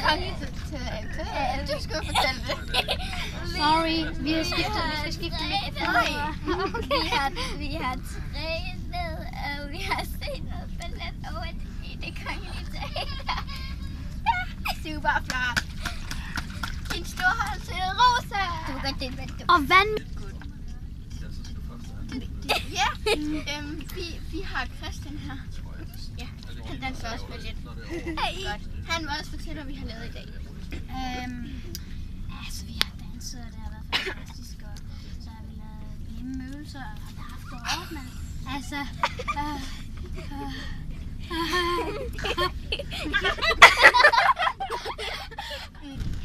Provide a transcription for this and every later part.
Du skal fortælle det. Sorry, vi skal skifte mikrofoner. Vi har trænet, og vi har set noget ballet over i det kongelige teater. Super flot. En stor hånd til Rosa. Du kan godt det, Og vand. Ja, vi har Christian her. Ja, han danser også ballet. Godt. Han vil også fortælle, hvad vi har lavet i dag. Altså, vi har danset, og det har været fantastisk, og så har vi lavet hjemmeøvelser, og har haft det hårdt, men altså...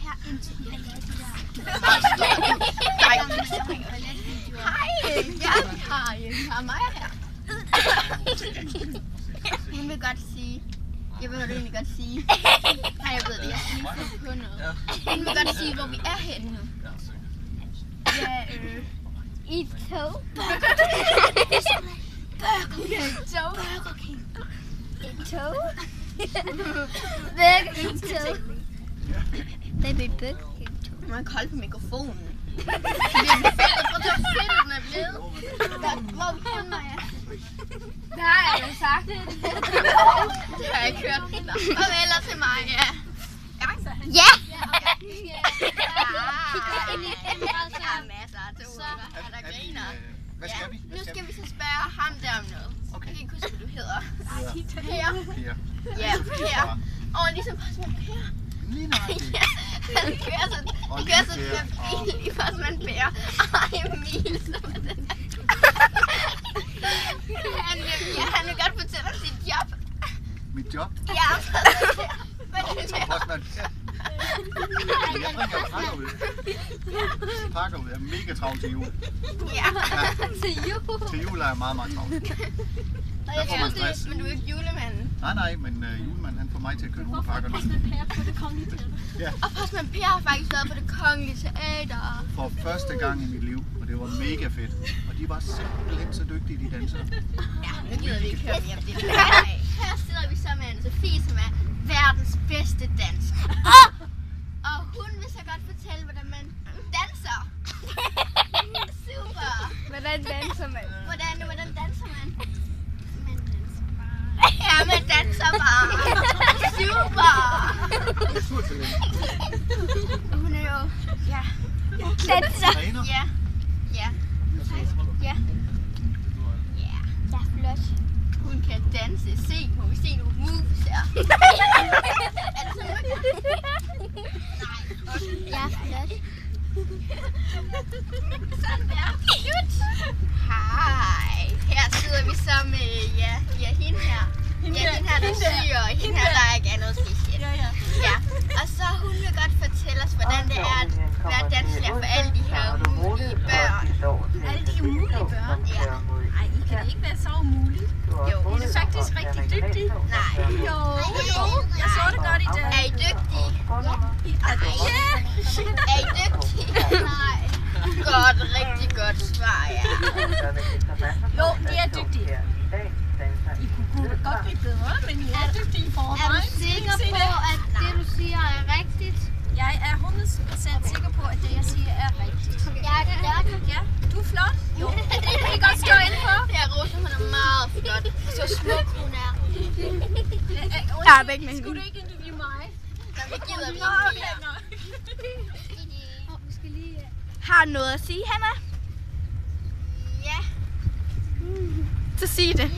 Her indtil vi har lavet de der... Hej, ja, vi har Maja her. Hun vil godt sige... Jeg ved, hvad du egentlig godt sige. Nej, jeg ved det. Jeg skal lige finde på noget. Hun vil godt sige, hvor vi er henne nu. Ja, I et tog. Burger King. Et tog? Burger King tog. Det er et Burger King tog. Man kan holde på mikrofonen. Det er fedt. Prøv at fedt, den er blevet. Hvor er vi henne, Maja? Det har jeg jo sagt. Det har jeg ikke hørt. Farvel til Maja. Ja! Der er masser af toger, der griner. Hvad skal vi? Nu skal vi så spørge ham der om noget. Okay. Jeg kan ikke huske, hvad du hedder. Per. Per. Ja, Per. Og ligesom Postmand Per. Lige nøjagtigt. Ja, han kører sådan en bil i Postmand Per. Og Emil, som er den. Han vil godt fortælle om sit job. Mit job? Ja, Som postmand. Ja. Jeg bringer pakker ud. Pakker ud. Jeg er mega travlt til jul. Ja. Til jul er jeg meget, meget travlt. Og jeg tror det, men du er ikke julemanden. Nej, men julemanden han får mig til at købe nogle af pakkerne. Ja. Og Postmand Per har faktisk været på det kongelige teater. For første gang i mit liv, og det var mega fedt. Og de var simpelthen så dygtige, de dansere. Ja, nu gider vi ikke høre mere om det. Her sidder vi så med Anne-Sophie, som er verdens bedste danser. Og hun vil så godt fortælle, hvordan man danser. Super. Hvordan danser man? Hvordan danser man? Man danser bare. Ja, man danser bare. Super. Hun er jo... Ja. Danser. Træner. Ja. Ja. Ja. Ja. Det er flot. Hun kan danse. Se, må vi se nogle moves her. Er det sådan, nej. Ja, flot. Sådan der. Cute. Hej. Her sidder vi så med, ja, hende her. Hende her, der syr, og hende her, der ikke er noget specielt. Ja. Og så hun vil godt fortælle os, hvordan det er at være danslærer for alle de her umulige børn. Alle de umulige børn? Ja. Ej, I kan ikke være så umulige. Jo. I er faktisk rigtig dygtige. Nej. Jo. Jeg så det godt i dag. Er I dygtige? Ja. Er I dygtige? Nej. Godt, rigtig godt svar, ja. Jo, de er dygtige. I kunne godt blive bedre, men I er dygtige i Er forvejen. du sikker på, at det du siger er rigtigt? Jeg er 100% sikker på, at det jeg siger er rigtigt. Jeg er flot. Ja, du er flot. Jo, det kan I godt stå indenfor. Ja, Rosa, hun er meget flot. Så smuk hun er. Jeg er væk med hende. Skulle du ikke interviewe mig? Når vi gider vi Okay, Har du noget at sige, Hanna? Ja. Så sig det.